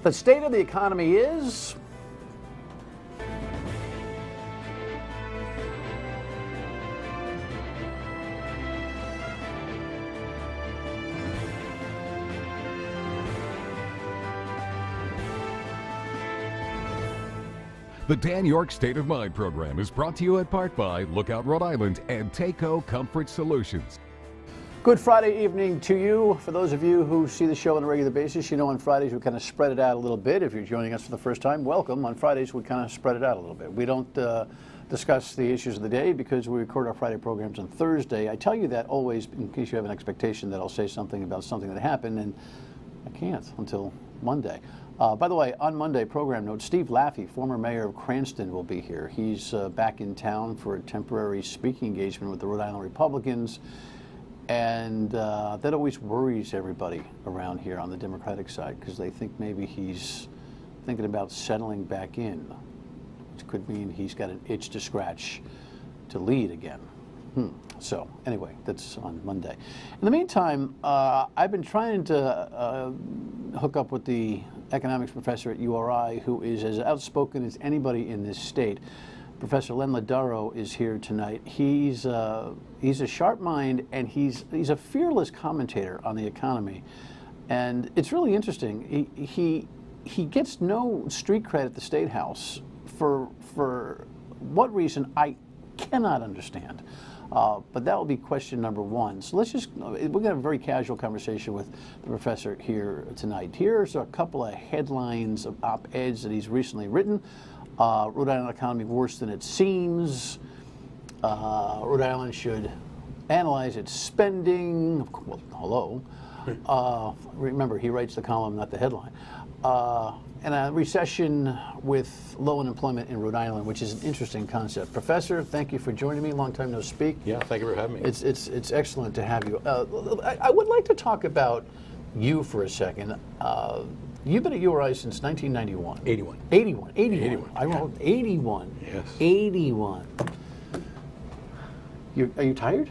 The state of the economy is... The Dan York State of Mind program is brought to you in part by Lookout Rhode Island and Takeo Comfort Solutions. Good Friday evening to you. For those of you who see the show on a regular basis, you know on Fridays we kind of spread it out a little bit. If you're joining us for the first time, welcome. On Fridays we kind of spread it out a little bit. We don't discuss the issues of the day because we record our Friday programs on Thursday. I tell you that always in case you have an expectation that I'll say something about something that happened, and I can't until Monday. By the way, on Monday, program note, Steve Laffey, former mayor of Cranston, will be here. He's back in town for a temporary speaking engagement with the Rhode Island Republicans, and that always worries everybody around here on the Democratic side because they think maybe he's thinking about settling back in, which could mean he's got an itch to scratch to lead again. So anyway, that's on Monday. In the meantime, I've been trying to hook up with the economics professor at URI, who is as outspoken as anybody in this state. Professor Leonard Lardaro is here tonight. He's a sharp mind, and he's a fearless commentator on the economy, and it's really interesting. He gets no street cred at the State House for what reason I cannot understand. But that will be question number one. So we're going to have a very casual conversation with the professor here tonight. Here's a couple of headlines of op-eds that he's recently written. Rhode Island economy worse than it seems. Rhode Island should analyze its spending. Well, hello. Remember, he writes the column, not the headline. And a recession with low unemployment in Rhode Island, which is an interesting concept. Professor, thank you for joining me. Long time no speak. Yeah, thank you for having me. It's excellent to have you. I would like to talk about you for a second. You've been at URI since 1991. 81. 81. I wrote 81. Yes. 81. Are you tired?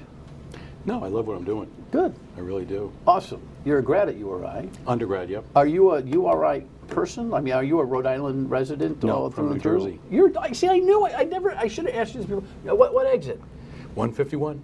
No, I love what I'm doing. Good. I really do. Awesome. You're a grad at URI. Undergrad, yep. Are you a URI person? I mean, are you a Rhode Island resident? No, through from and New through? Jersey. See, I knew it. I should have asked you this before. What exit? 151.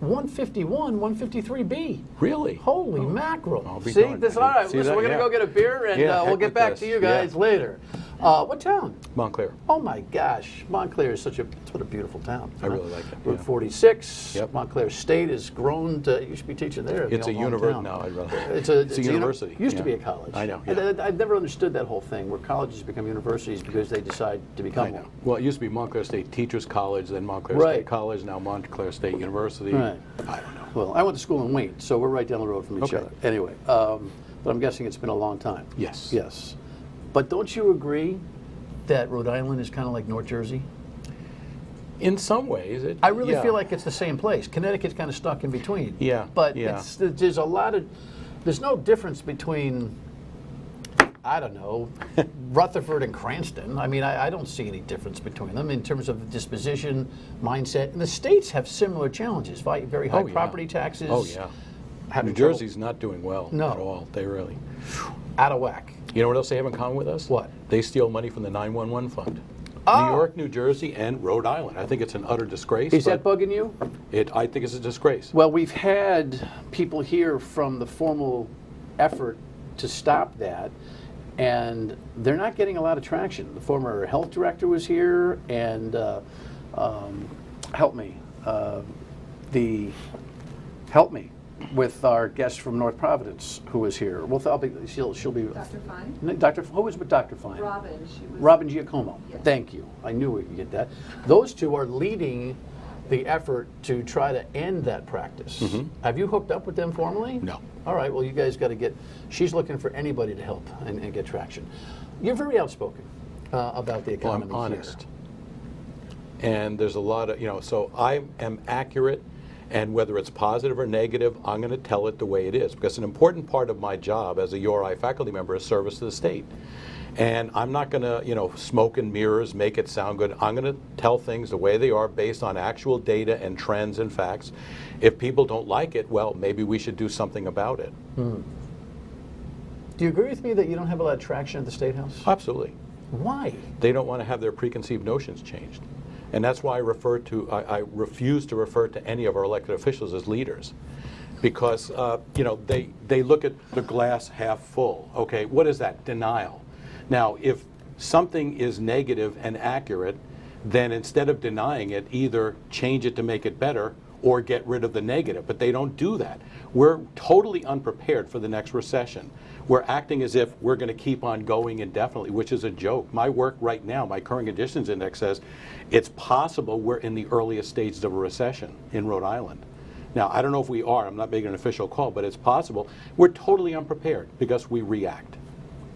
151, 153B. Really? Holy mackerel. I'll be See, darned. this all right. See Listen, that? we're going to Yeah. go get a beer, and Yeah, we'll heck get with back this. to you guys Yeah. later. What town? Montclair. Oh my gosh, Montclair is what a beautiful town. I really like it. Route Yeah. 46. Yep. Montclair State has grown to. You should be teaching there. It's a university. No, I'd rather. It's a university. Used to Yeah. be a college. I know. And Yeah. I've never understood that whole thing where colleges become universities because they decide to become I know. one. Well, it used to be Montclair State Teachers College, then Montclair Right. State College, now Montclair State University. Right. I don't know. Well, I went to school in Wayne, so we're right down the road from each Okay. other. Anyway, but I'm guessing it's been a long time. Yes. Yes. But don't you agree that Rhode Island is kind of like North Jersey? In some ways, I really yeah. feel like it's the same place. Connecticut's kind of stuck in between. Yeah, But yeah. there's no difference between, I don't know, Rutherford and Cranston. I mean, I don't see any difference between them in terms of disposition, mindset. And the states have similar challenges, very high Oh, yeah. property taxes. Oh, yeah. having New trouble- Jersey's not doing well No. at all. They really. out of whack. You know what else they have in common with us? What? They steal money from the 911 fund. Oh. New York, New Jersey, and Rhode Island. I think it's an utter disgrace. Is that but bugging you? I think it's a disgrace. Well, we've had people here from the formal effort to stop that, and they're not getting a lot of traction. The former health director was here, and help me with our guest from North Providence who was here. Well, she'll be Dr. Fine? Who was with Dr. Fine? Robin. She was. Robin Giacomo. Yes. Thank you. I knew we could get that. Those two are leading the effort to try to end that practice. Mhm. Have you hooked up with them formally? No. All right. Well, you guys got to get. She's looking for anybody to help and get traction. You're very outspoken about the Well, economy. I'm honest. Here. And there's a lot of, so I am accurate, and whether it's positive or negative, I'm going to tell it the way it is. Because an important part of my job as a URI faculty member is service to the state. And I'm not going to, smoke and mirrors, make it sound good. I'm going to tell things the way they are based on actual data and trends and facts. If people don't like it, well, maybe we should do something about it. Do you agree with me that you don't have a lot of traction at the State House? Absolutely. Why? They don't want to have their preconceived notions changed. And that's why I refuse to refer to any of our elected officials as leaders. Because, they look at the glass half full. Okay, what is that? Denial. Now, if something is negative and accurate, then instead of denying it, either change it to make it better or get rid of the negative. But they don't do that. We're totally unprepared for the next recession. We're acting as if we're going to keep on going indefinitely, which is a joke. My work right now, my current conditions index says it's possible we're in the earliest stages of a recession in Rhode Island. Now, I don't know if we are. I'm not making an official call, but it's possible. We're totally unprepared because we react.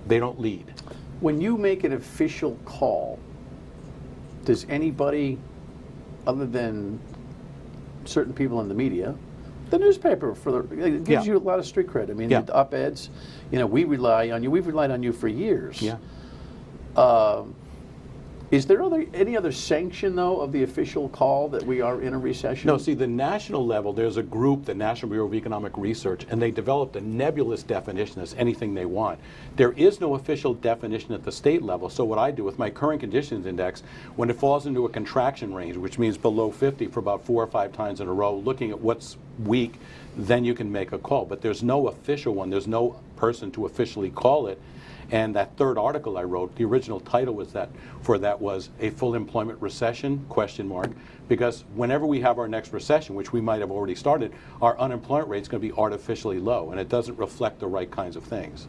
They don't lead. When you make an official call, does anybody, other than certain people in the media, the newspaper it gives you a lot of street cred. I mean, the op-eds, we rely on you. We've relied on you for years. Yeah. Is there any other sanction, though, of the official call that we are in a recession? No, see, the national level, there's a group, the National Bureau of Economic Research, and they developed a nebulous definition as anything they want. There is no official definition at the state level, so what I do with my current conditions index, when it falls into a contraction range, which means below 50 for about 4 or 5 times in a row, looking at what's weak, then you can make a call. But there's no official one. There's no person to officially call it. And that third article I wrote, the original title was was A Full Employment Recession, ? Because whenever we have our next recession, which we might have already started, our unemployment rate is going to be artificially low, and it doesn't reflect the right kinds of things.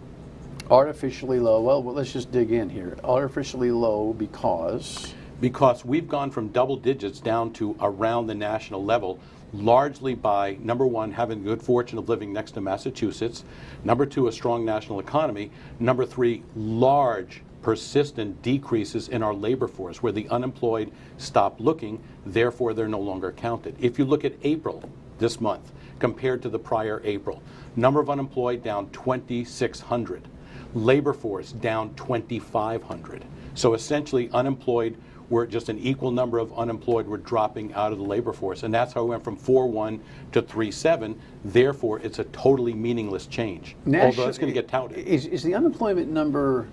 Artificially low. Well, let's just dig in here. Artificially low because? Because we've gone from double digits down to around the national level, largely by, number one, having the good fortune of living next to Massachusetts, number two, a strong national economy, number three, large, persistent decreases in our labor force, where the unemployed stop looking, therefore they're no longer counted. If you look at April this month compared to the prior April, number of unemployed down 2,600, labor force down 2,500. So essentially unemployed, we're just an equal number of unemployed were dropping out of the labor force. And that's how we went from 4.1 to 3.7. Therefore, it's a totally meaningless change. Although it's going to get touted. Is the unemployment number,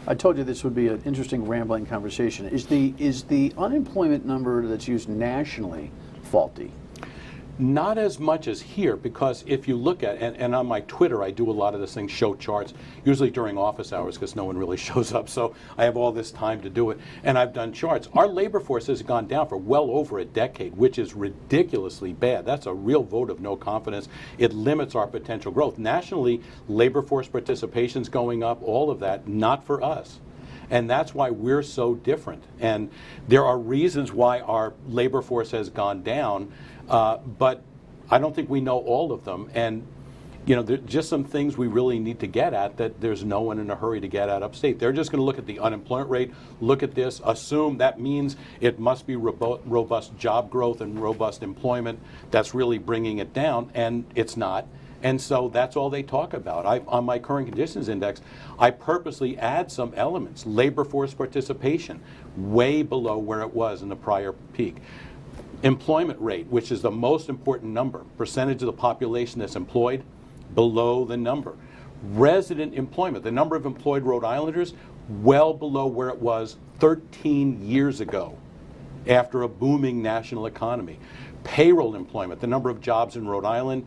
I told you this would be an interesting rambling conversation. Is the unemployment number that's used nationally faulty? Not as much as here, because if you look at, and on my Twitter I do a lot of this thing, show charts, usually during office hours because no one really shows up, so I have all this time to do it, and I've done charts. Our labor force has gone down for well over a decade, which is ridiculously bad. That's a real vote of no confidence. It limits our potential growth. Nationally, labor force participation's going up, all of that, not for us. And that's why we're so different. And there are reasons why our labor force has gone down, but I don't think we know all of them. And there's just some things we really need to get at that there's no one in a hurry to get at upstate. They're just going to look at the unemployment rate, look at this, assume that means it must be robust job growth and robust employment that's really bringing it down, and it's not. And so that's all they talk about. On my current conditions index, I purposely add some elements. Labor force participation, way below where it was in the prior peak. Employment rate, which is the most important number, percentage of the population that's employed, below the number. Resident employment, the number of employed Rhode Islanders, well below where it was 13 years ago after a booming national economy. Payroll employment, the number of jobs in Rhode Island,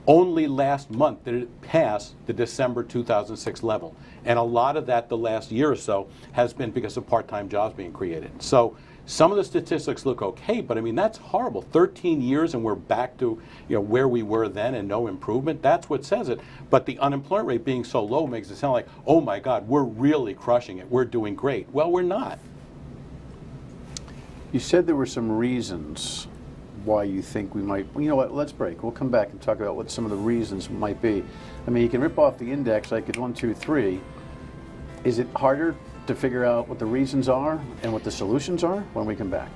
only last month did it pass the December 2006 level. And a lot of that, the last year or so, has been because of part-time jobs being created. So some of the statistics look okay, but I mean, that's horrible. 13 years and we're back to where we were then and no improvement. That's what says it. But the unemployment rate being so low makes it sound like, oh my God, we're really crushing it. We're doing great. Well, we're not. You said there were some reasons why you think we might, you know what, let's break. We'll come back and talk about what some of the reasons might be. I mean, you can rip off the index like it's 1, 2, 3. Is it harder to figure out what the reasons are and what the solutions are when we come back?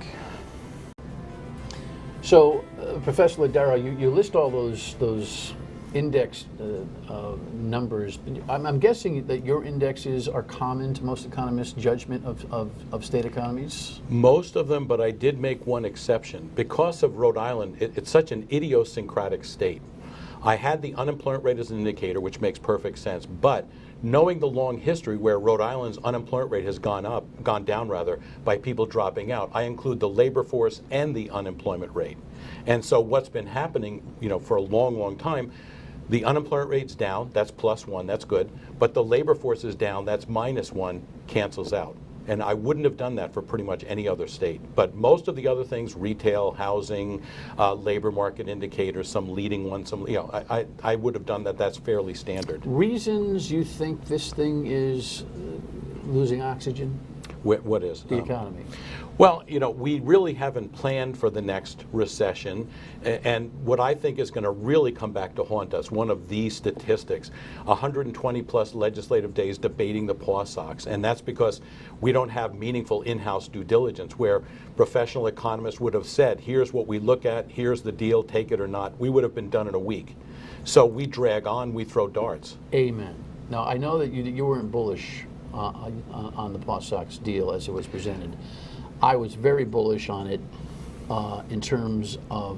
So, Professor Lardaro, you list all those index numbers. I'm guessing that your indexes are common to most economists' judgment of state economies? Most of them, but I did make one exception. Because of Rhode Island, it's such an idiosyncratic state. I had the unemployment rate as an indicator, which makes perfect sense, but knowing the long history where Rhode Island's unemployment rate has gone down by people dropping out, I include the labor force and the unemployment rate. And so what's been happening, for a long, long time, the unemployment rate's down, that's +1, that's good, but the labor force is down, that's -1, cancels out. And I wouldn't have done that for pretty much any other state. But most of the other things, retail, housing, labor market indicators, some leading ones, I would have done that. That's fairly standard. Reasons you think this thing is losing oxygen? What is? The economy. Well, we really haven't planned for the next recession, and what I think is going to really come back to haunt us, one of these statistics, 120 plus legislative days debating the PAWSOX, and that's because we don't have meaningful in-house due diligence where professional economists would have said, here's what we look at, here's the deal, take it or not. We would have been done in a week. So we drag on, we throw darts. Amen. Now, I know that you weren't bullish on the PAWSOX deal as it was presented. I was very bullish on it in terms of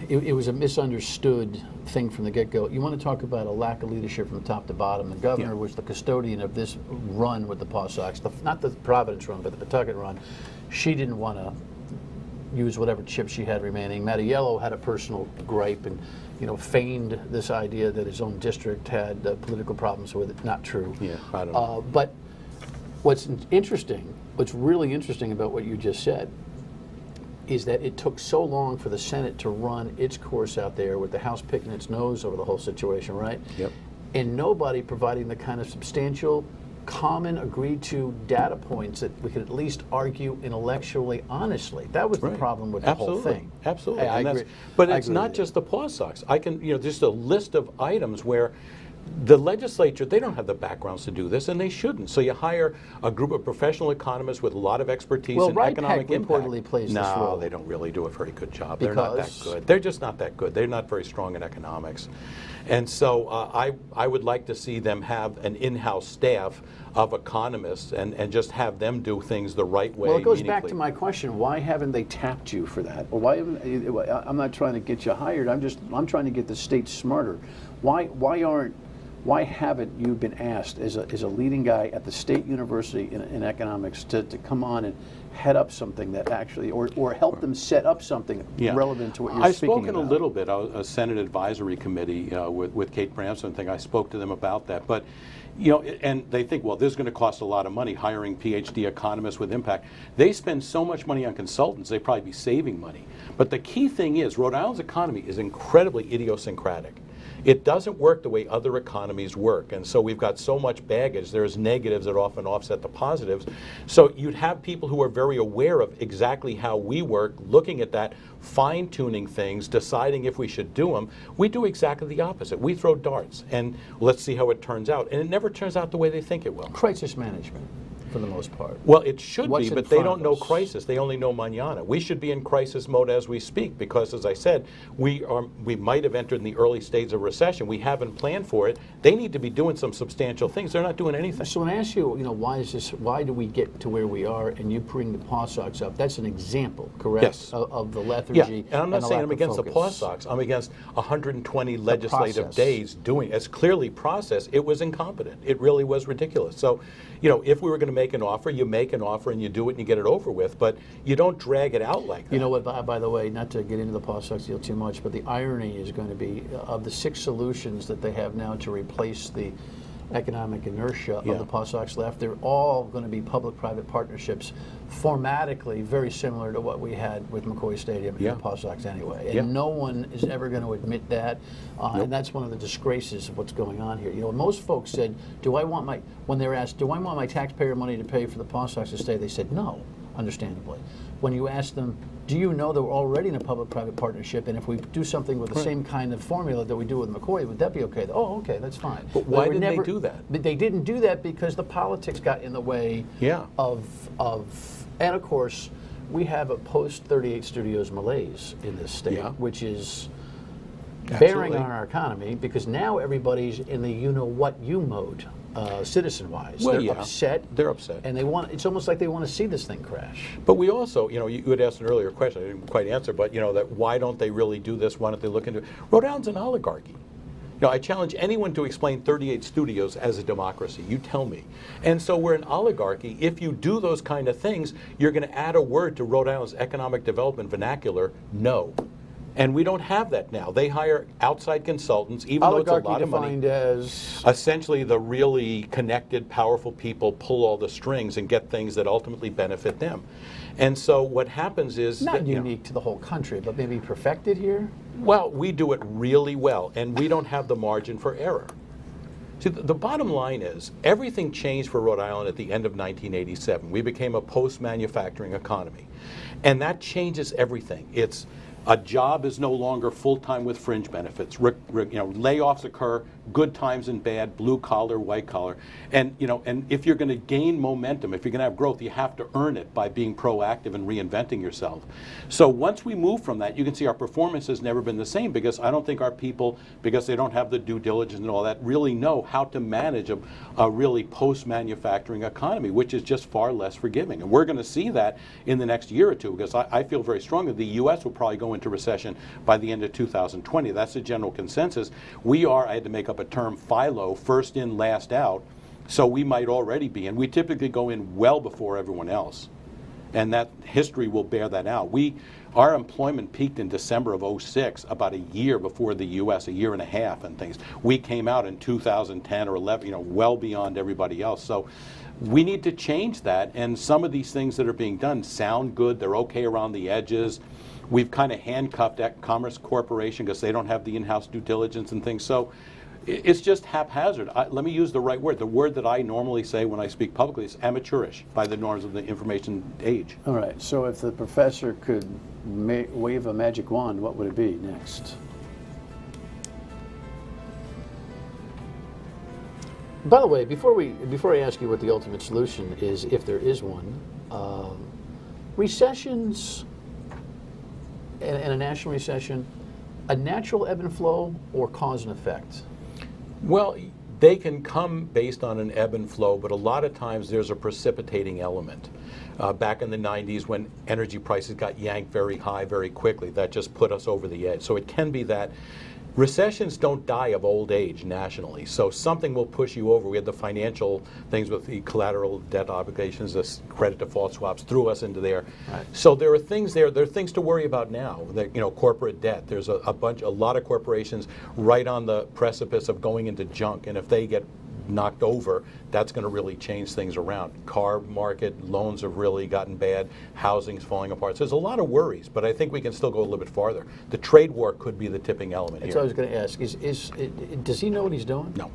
it was a misunderstood thing from the get-go. You want to talk about a lack of leadership from top to bottom. The governor was the custodian of this run with the PAWSOX, not the Providence run, but the Pawtucket run. She didn't want to use whatever chips she had remaining. Mattiello had a personal gripe and feigned this idea that his own district had political problems with it. Not true. Yeah, I don't know. But what's really interesting about what you just said is that it took so long for the Senate to run its course out there with the House picking its nose over the whole situation, right? Yep. And nobody providing the kind of substantial, common, agreed-to data points that we could at least argue intellectually, honestly. That was the problem with the whole thing. Absolutely. Hey, I agree. But it's not just the PAWSOX. I can, just a list of items where the legislature, they don't have the backgrounds to do this, and they shouldn't. So you hire a group of professional economists with a lot of expertise in economic impact. Reportedly plays this role. No, they don't really do a very good job. They're not that good. They're just not that good. They're not very strong in economics. And so I would like to see them have an in-house staff of economists and just have them do things the right way. Well, it goes back to my question: why haven't they tapped you for that? Or why haven't, I'm not trying to get you hired. I'm trying to get the state smarter. Why haven't you been asked as a leading guy at the state university in economics to come on and head up something that actually, or help them set up something relevant to what you're speaking about? I've spoken a little bit. A Senate Advisory Committee with Kate Bramson thing. I spoke to them about that, but. And they think, well, this is going to cost a lot of money hiring PhD economists with impact. They spend so much money on consultants, they'd probably be saving money. But the key thing is, Rhode Island's economy is incredibly idiosyncratic. It doesn't work the way other economies work, and so we've got so much baggage. There's negatives that often offset the positives. So you'd have people who are very aware of exactly how we work, looking at that, fine-tuning things, deciding if we should do them. We do exactly the opposite. We throw darts, and let's see how it turns out. And it never turns out the way they think it will. Crisis management, for the most part. Well, it should be, but they don't know crisis. They only know mañana. We should be in crisis mode as we speak because, as I said, we might have entered in the early stages of recession. We haven't planned for it. They need to be doing some substantial things. They're not doing anything. So when I ask you, why do we get to where we are, and you bring the PAWSOX up, that's an example, correct? Yes. Of the lethargy. Yeah, and I'm not saying I'm against the PAWSOX. I'm against 120 legislative days doing it. It's clearly process. It was incompetent. It really was ridiculous. So, if we were going to make an offer, you make an offer and you do it and you get it over with, but you don't drag it out like that. You know what, by the way, not to get into the PAWSOX deal too much, but the irony is going to be of the 6 solutions that they have now to replace the economic inertia of the PAWSOX left, they're all going to be public-private partnerships, formatically very similar to what we had with McCoy Stadium and the PAWSOX anyway. And no one is ever going to admit that, and that's one of the disgraces of what's going on here. Most folks said, when they were asked, do I want my taxpayer money to pay for the PAWSOX to stay, they said no, understandably. When you ask them, do you know that we're already in a public-private partnership, and if we do something with the same kind of formula that we do with McCoy, would that be okay? Oh, okay, that's fine. But why didn't they do that? They didn't do that because the politics got in the way and of course, we have a post-38 Studios malaise in this state, which is bearing on our economy because now everybody's in the you-know-what-you mode. citizen-wise. Well, They're yeah. upset. They're upset. And it's almost like they want to see this thing crash. But we also, you had asked an earlier question, I didn't quite answer, but that why don't they really do this? Why don't they look into it? Rhode Island's an oligarchy. I challenge anyone to explain 38 studios as a democracy. You tell me. And so we're an oligarchy. If you do those kind of things, you're going to add a word to Rhode Island's economic development vernacular, no. And we don't have that now. They hire outside consultants, even though it's a lot of money. Oligarchy defined as? Essentially, the really connected, powerful people pull all the strings and get things that ultimately benefit them. And so what happens is Not that, unique to the whole country, but maybe perfected here? well, we do it really well, and we don't have the margin for error. See, the bottom line is everything changed for Rhode Island at the end of 1987. We became a post-manufacturing economy, and that changes everything. It's a job is no longer full-time with fringe benefits. Layoffs occur, good times and bad, blue collar, white collar, and if you're going to gain momentum, if you're going to have growth, you have to earn it by being proactive and reinventing yourself. So once we move from that, you can see our performance has never been the same because I don't think our people, because they don't have the due diligence and all that, really know how to manage a really post-manufacturing economy, which is just far less forgiving. And we're going to see that in the next year or two because I feel very strongly the U.S. will probably go into recession by the end of 2020. That's the general consensus. I had to make up a term, FILO, first in, last out, so we might already be, and we typically go in well before everyone else. And that history will bear that out. Our employment peaked in December of 2006, about a year before the U.S., a year and a half and things. We came out in 2010 or 11, well beyond everybody else. So we need to change that, and some of these things that are being done sound good, they're okay around the edges. We've kind of handcuffed that Commerce Corporation because they don't have the in-house due diligence and things. So it's just haphazard. Let me use the right word. The word that I normally say when I speak publicly is amateurish by the norms of the information age. All right, so if the professor could wave a magic wand, what would it be next? By the way, before I ask you what the ultimate solution is, if there is one, recessions and a national recession, a natural ebb and flow or cause and effect? Well, they can come based on an ebb and flow, but a lot of times there's a precipitating element. Back in the 90s when energy prices got yanked very high very quickly, that just put us over the edge. So it can be that. Recessions don't die of old age nationally, so something will push you over. We had the financial things with the collateral debt obligations, the credit default swaps threw us into there. Right. So there are things there. There are things to worry about now. Corporate debt. There's a lot of corporations right on the precipice of going into junk, and if they get knocked over, that's going to really change things around. Car market, loans have really gotten bad, housing's falling apart. So there's a lot of worries, but I think we can still go a little bit farther. The trade war could be the tipping element That's here. what I was going to ask. Does he know what he's doing? No.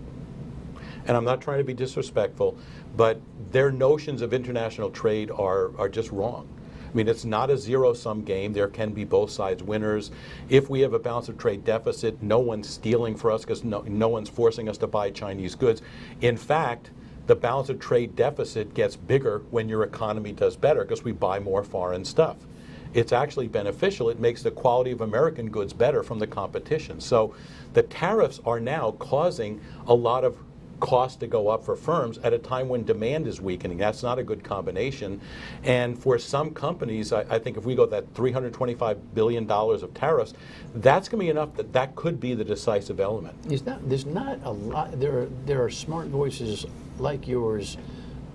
And I'm not trying to be disrespectful, but their notions of international trade are just wrong. I mean, it's not a zero-sum game. There can be both sides winners. If we have a balance of trade deficit, no one's stealing for us because no one's forcing us to buy Chinese goods. In fact, the balance of trade deficit gets bigger when your economy does better because we buy more foreign stuff. It's actually beneficial. It makes the quality of American goods better from the competition. So the tariffs are now causing a lot of cost to go up for firms at a time when demand is weakening. That's not a good combination. And for some companies, I think if we go that $325 billion of tariffs, that's going to be enough that could be the decisive element. There's not a lot. There are smart voices like yours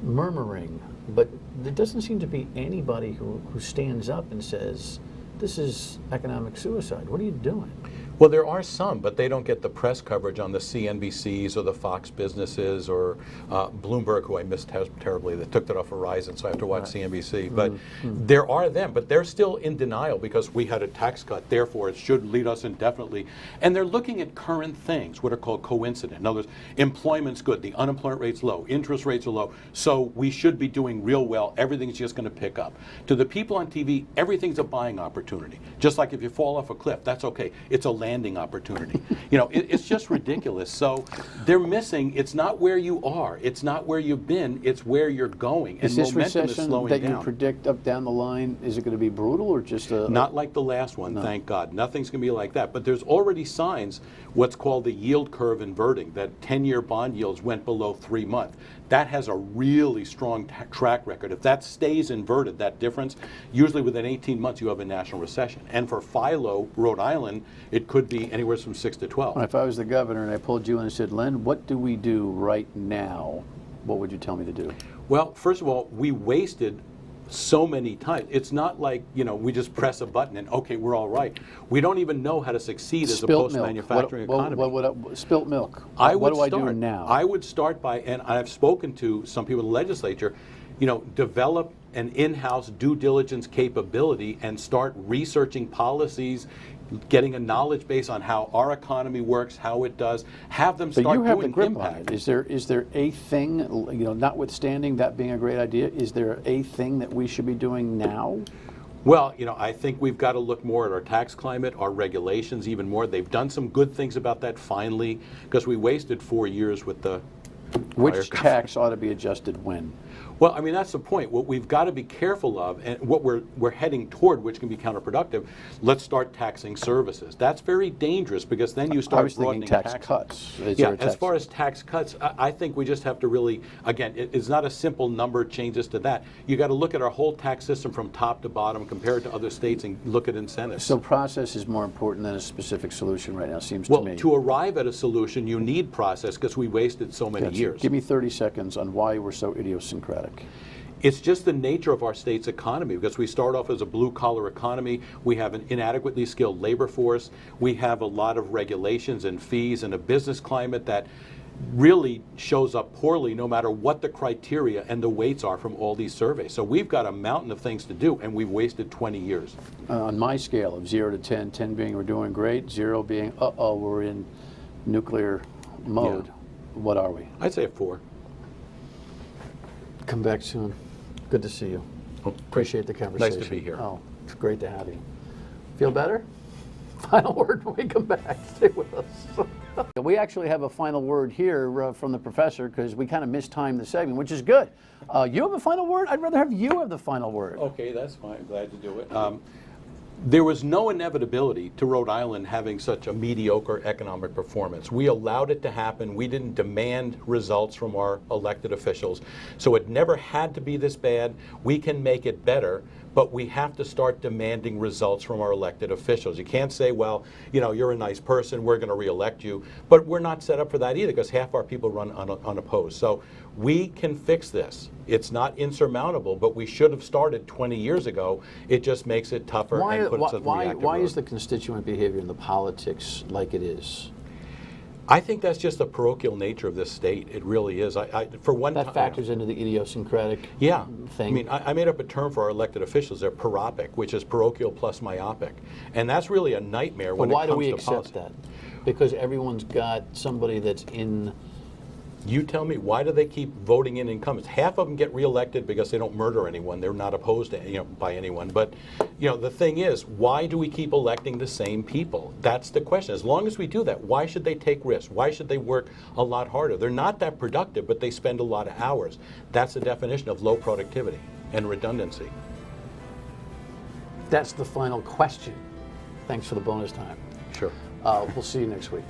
murmuring, but there doesn't seem to be anybody who stands up and says, this is economic suicide. What are you doing? Well, there are some, but they don't get the press coverage on the CNBCs or the Fox businesses or Bloomberg, who I missed terribly. They took that off Verizon, so I have to watch CNBC. But there are them, but they're still in denial because we had a tax cut, therefore it should lead us indefinitely. And they're looking at current things, what are called coincident. In other words, employment's good, the unemployment rate's low, interest rates are low, so we should be doing real well, everything's just going to pick up. To the people on TV, everything's a buying opportunity. Just like if you fall off a cliff, that's okay. It's a landing opportunity. You know, it's just ridiculous. So they're missing, it's not where you are, it's not where you've been, it's where you're going. Is And this momentum is recession slowing that down. you predict up down the line, is it going to be brutal or just a... Not like the last one, thank God. Nothing's going to be like that. But there's already signs, what's called the yield curve inverting, that 10-year bond yields went below 3 months. That has a really strong track record. If that stays inverted, that difference, usually within 18 months you have a national recession. And for Philo, Rhode Island, it could be anywhere from 6 to 12. If I was the governor and I pulled you in and said, Len, what do we do right now? What would you tell me to do? Well, first of all, we wasted so many times. It's not like, you know, we just press a button and, okay, we're all right. We don't even know how to succeed as a post-manufacturing economy. Spilt milk. What do I do now? I would start by, and I've spoken to some people in the legislature, you know, develop an in-house due diligence capability and start researching policies, getting a knowledge base on how our economy works, how it does, have them start But you have doing the grip impact. on it. Is there a thing, you know, notwithstanding that being a great idea, is there a thing that we should be doing now? Well, you know, I think we've got to look more at our tax climate, our regulations even more. They've done some good things about that finally, because we wasted 4 years with the Which tax ought to be adjusted when? Well, I mean, that's the point. What we've got to be careful of, and what we're heading toward, which can be counterproductive, let's start taxing services. That's very dangerous, because then you start broadening tax cuts. Yeah, as far as tax cuts, I think we just have to really, again, it's not a simple number changes to that. You got to look at our whole tax system from top to bottom, compare it to other states, and look at incentives. So process is more important than a specific solution right now, seems to me. Well, to arrive at a solution, you need process, because we wasted so many years. Give me 30 seconds on why we're so idiosyncratic. It's just the nature of our state's economy, because we start off as a blue-collar economy. We have an inadequately skilled labor force. We have a lot of regulations and fees and a business climate that really shows up poorly no matter what the criteria and the weights are from all these surveys. So we've got a mountain of things to do, and we've wasted 20 years. On my scale of 0 to 10, 10 being we're doing great, 0 being, uh-oh, we're in nuclear mode, what are we? I'd say a 4. Come back soon. Good to see you. Appreciate the conversation. Nice to be here. Oh, it's great to have you. Feel better? Final word when we come back. Stay with us. We actually have a final word here from the professor, because we kind of mistimed the segment, which is good. You have a final word? I'd rather have you have the final word. Okay, that's fine. Glad to do it. There was no inevitability to Rhode Island having such a mediocre economic performance. We allowed it to happen. We didn't demand results from our elected officials. So it never had to be this bad. We can make it better, but we have to start demanding results from our elected officials. You can't say, well, you know, you're a nice person, we're going to reelect you. But we're not set up for that either, because half our people run unopposed. So we can fix this. It's not insurmountable, but we should have started 20 years ago. It just makes it tougher and puts us on the reactive Why road. is the constituent behavior in the politics like it is? I think that's just the parochial nature of this state. It really is. For one That factors into the idiosyncratic thing. I mean, I made up a term for our elected officials. They're paropic, which is parochial plus myopic. And that's really a nightmare when it comes to Why do we policy. accept that? Because everyone's got somebody that's in... You tell me, why do they keep voting in incumbents? Half of them get reelected because they don't murder anyone. They're not opposed to, you know, by anyone. But, you know, the thing is, why do we keep electing the same people? That's the question. As long as we do that, why should they take risks? Why should they work a lot harder? They're not that productive, but they spend a lot of hours. That's the definition of low productivity and redundancy. That's the final question. Thanks for the bonus time. Sure. We'll see you next week.